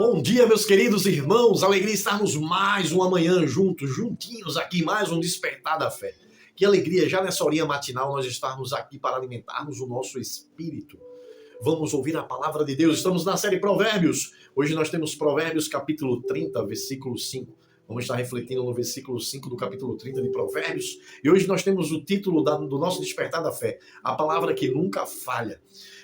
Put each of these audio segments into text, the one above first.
Bom dia, meus queridos irmãos. Alegria estarmos mais uma manhã juntos, juntinhos aqui, mais um Despertar da Fé. Que alegria, já nessa horinha matinal, nós estarmos aqui para alimentarmos o nosso espírito. Vamos ouvir a palavra de Deus. Estamos na série Provérbios. Hoje nós temos Provérbios capítulo 30, versículo 5. Vamos estar refletindo no versículo 5 do capítulo 30 de Provérbios. E hoje nós temos o título do nosso Despertar da Fé, a palavra que nunca falha.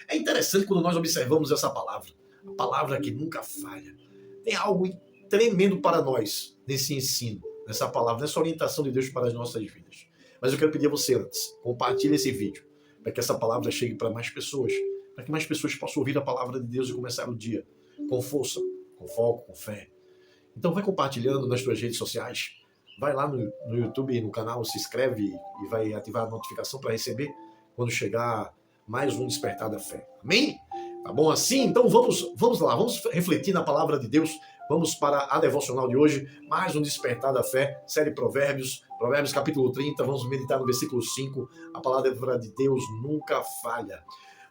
É interessante quando nós observamos essa palavra, a palavra que nunca falha. Tem algo tremendo para nós nesse ensino, nessa palavra, nessa orientação de Deus para as nossas vidas. Mas eu quero pedir a você antes, compartilhe esse vídeo, para que essa palavra chegue para mais pessoas, para que mais pessoas possam ouvir a palavra de Deus e começar o dia com força, com foco, com fé. Então vai compartilhando nas tuas redes sociais, vai lá no YouTube, no canal, se inscreve e vai ativar a notificação para receber quando chegar mais um Despertar da Fé. Amém? Tá bom assim? Então vamos lá, vamos refletir na palavra de Deus. Vamos para a devocional de hoje, mais um Despertar da Fé, série Provérbios, Provérbios capítulo 30, vamos meditar no versículo 5, a palavra de Deus nunca falha.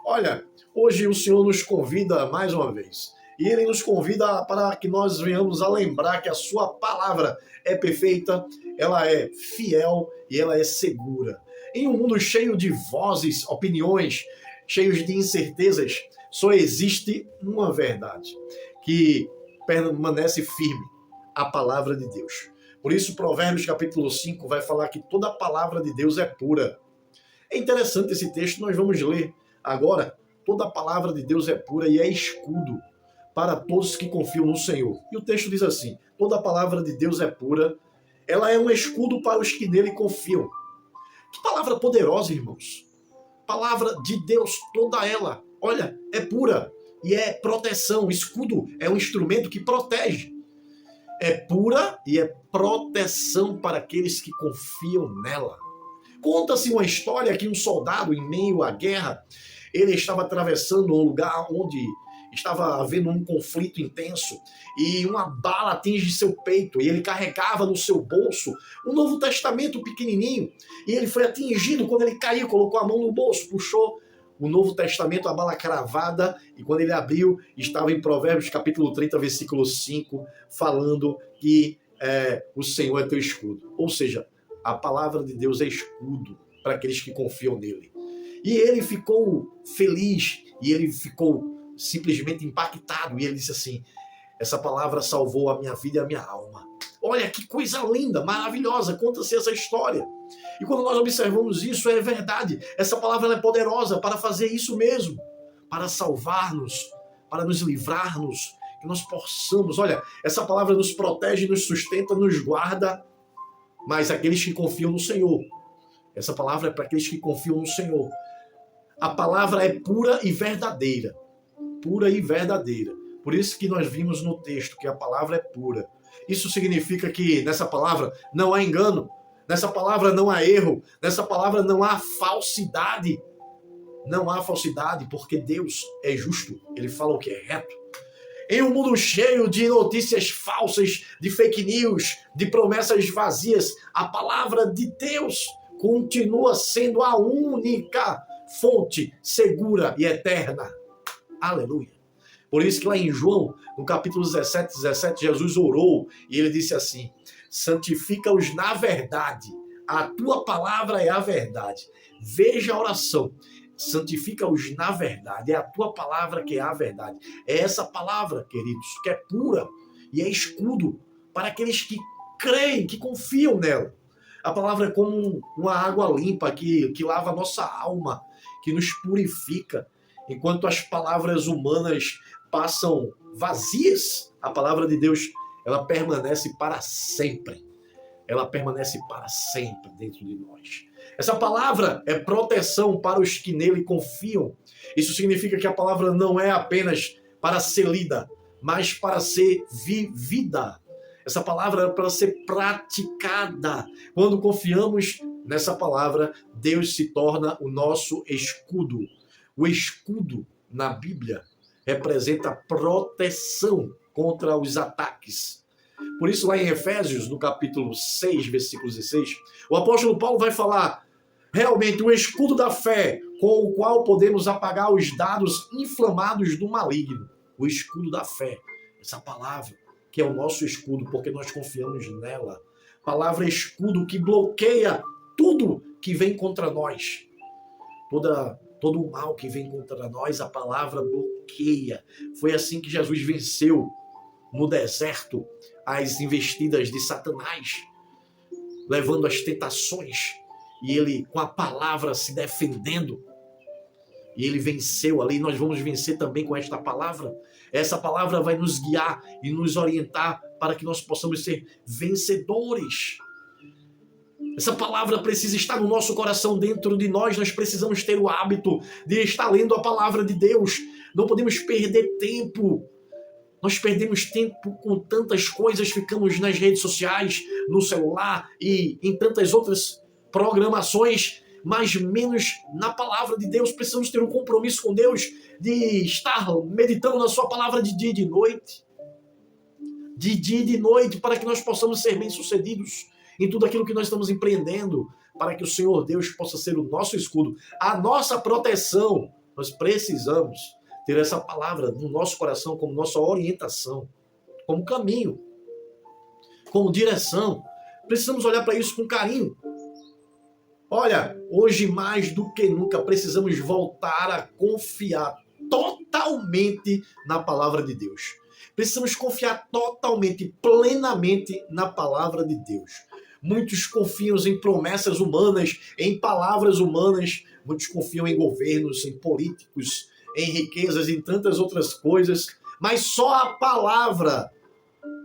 Olha, hoje o Senhor nos convida mais uma vez, e Ele nos convida para que nós venhamos a lembrar que a sua palavra é perfeita, ela é fiel e ela é segura. Em um mundo cheio de vozes, opiniões, cheios de incertezas, só existe uma verdade, que permanece firme, a palavra de Deus. Por isso, Provérbios capítulo 5 vai falar que toda a palavra de Deus é pura. É interessante esse texto, nós vamos ler agora. Toda a palavra de Deus é pura e é escudo para todos que confiam no Senhor. E o texto diz assim, toda a palavra de Deus é pura, ela é um escudo para os que nele confiam. Que palavra poderosa, irmãos. Palavra de Deus, toda ela, olha, é pura e é proteção. Escudo é um instrumento que protege. É pura e é proteção para aqueles que confiam nela. Conta-se uma história que um soldado, em meio à guerra, ele estava atravessando um lugar onde estava havendo um conflito intenso e uma bala atinge seu peito e ele carregava no seu bolso um Novo Testamento pequenininho e ele foi atingido quando ele caiu, colocou a mão no bolso, puxou o Novo Testamento, a bala cravada, e quando ele abriu, estava em Provérbios capítulo 30, versículo 5, falando que o Senhor é teu escudo. Ou seja, a palavra de Deus é escudo para aqueles que confiam nele. E ele ficou feliz, e ele ficou simplesmente impactado, e ele disse assim, essa palavra salvou a minha vida e a minha alma. Olha que coisa linda, maravilhosa, conta-se essa história. E quando nós observamos isso, é verdade, essa palavra é poderosa para fazer isso mesmo, para salvar-nos, para nos livrarmos, que nós possamos, olha, essa palavra nos protege, nos sustenta, nos guarda, mas aqueles que confiam no Senhor, essa palavra é para aqueles que confiam no Senhor. A palavra é pura e verdadeira. Pura e verdadeira. Por isso que nós vimos no texto que a palavra é pura. Isso significa que nessa palavra não há engano, nessa palavra não há erro, nessa palavra não há falsidade. Não há falsidade porque Deus é justo, Ele fala o que é reto. Em um mundo cheio de notícias falsas, de fake news, de promessas vazias, a palavra de Deus continua sendo a única fonte segura e eterna. Aleluia. Por isso que lá em João, no capítulo 17, Jesus orou e ele disse assim, santifica-os na verdade, a tua palavra é a verdade. Veja a oração, santifica-os na verdade, é a tua palavra que é a verdade. É essa palavra, queridos, que é pura e é escudo para aqueles que creem, que confiam nela. A palavra é como uma água limpa que lava a nossa alma, que nos purifica. Enquanto as palavras humanas passam vazias, a palavra de Deus, ela permanece para sempre. Ela permanece para sempre dentro de nós. Essa palavra é proteção para os que nele confiam. Isso significa que a palavra não é apenas para ser lida, mas para ser vivida. Essa palavra é para ser praticada. Quando confiamos nessa palavra, Deus se torna o nosso escudo. O escudo na Bíblia representa proteção contra os ataques. Por isso, lá em Efésios, no capítulo 6, versículo 16, o apóstolo Paulo vai falar realmente o escudo da fé, com o qual podemos apagar os dardos inflamados do maligno. O escudo da fé. Essa palavra que é o nosso escudo, porque nós confiamos nela. Palavra escudo que bloqueia tudo que vem contra nós. Todo o mal que vem contra nós, a palavra bloqueia. Foi assim que Jesus venceu no deserto as investidas de Satanás, levando as tentações, e ele com a palavra se defendendo, e ele venceu ali. Nós vamos vencer também com esta palavra. Essa palavra vai nos guiar e nos orientar para que nós possamos ser vencedores. Essa palavra precisa estar no nosso coração, dentro de nós. Nós precisamos ter o hábito de estar lendo a palavra de Deus. Não podemos perder tempo. Nós perdemos tempo com tantas coisas, ficamos nas redes sociais, no celular e em tantas outras programações, mas menos na palavra de Deus. Precisamos ter um compromisso com Deus de estar meditando na sua palavra de dia e de noite. De dia e de noite, para que nós possamos ser bem-sucedidos em tudo aquilo que nós estamos empreendendo, para que o Senhor Deus possa ser o nosso escudo, a nossa proteção. Nós precisamos ter essa palavra no nosso coração como nossa orientação, como caminho, como direção. Precisamos olhar para isso com carinho. Olha, hoje mais do que nunca precisamos voltar a confiar totalmente na palavra de Deus. Precisamos confiar totalmente, plenamente na palavra de Deus. Muitos confiam em promessas humanas, em palavras humanas. Muitos confiam em governos, em políticos, em riquezas, em tantas outras coisas. Mas só a palavra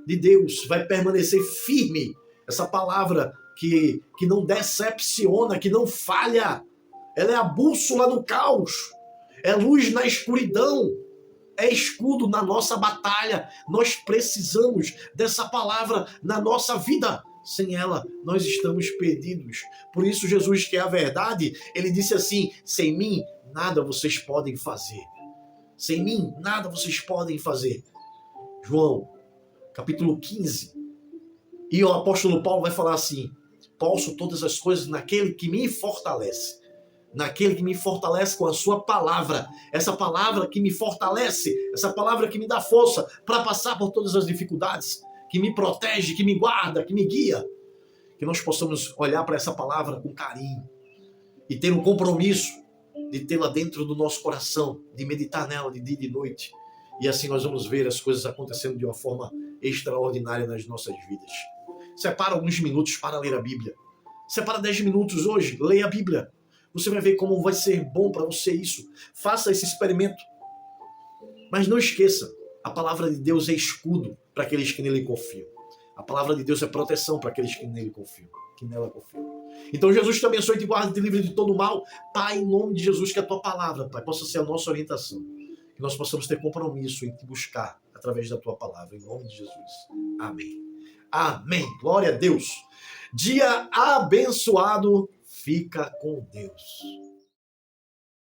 de Deus vai permanecer firme. Essa palavra que não decepciona, que não falha. Ela é a bússola no caos. É luz na escuridão. É escudo na nossa batalha. Nós precisamos dessa palavra na nossa vida. Sem ela, nós estamos perdidos. Por isso, Jesus, que é a verdade, ele disse assim: sem mim, nada vocês podem fazer. Sem mim, nada vocês podem fazer. João, capítulo 15. E o apóstolo Paulo vai falar assim: posso todas as coisas naquele que me fortalece. Naquele que me fortalece com a sua palavra. Essa palavra que me fortalece, essa palavra que me dá força para passar por todas as dificuldades, que me protege, que me guarda, que me guia. Que nós possamos olhar para essa palavra com carinho e ter um compromisso de tê-la dentro do nosso coração, de meditar nela de dia e de noite. E assim nós vamos ver as coisas acontecendo de uma forma extraordinária nas nossas vidas. Separa alguns minutos para ler a Bíblia. Separa 10 minutos hoje, leia a Bíblia. Você vai ver como vai ser bom para você isso. Faça esse experimento. Mas não esqueça, a palavra de Deus é escudo para aqueles que nele confiam. A palavra de Deus é proteção para aqueles que nele confiam, que nela confiam. Então Jesus te abençoe, te guarde, te livre de todo mal. Pai, em nome de Jesus, que a tua palavra, Pai, possa ser a nossa orientação. Que nós possamos ter compromisso em te buscar através da tua palavra. Em nome de Jesus. Amém. Amém. Glória a Deus. Dia abençoado. Fica com Deus.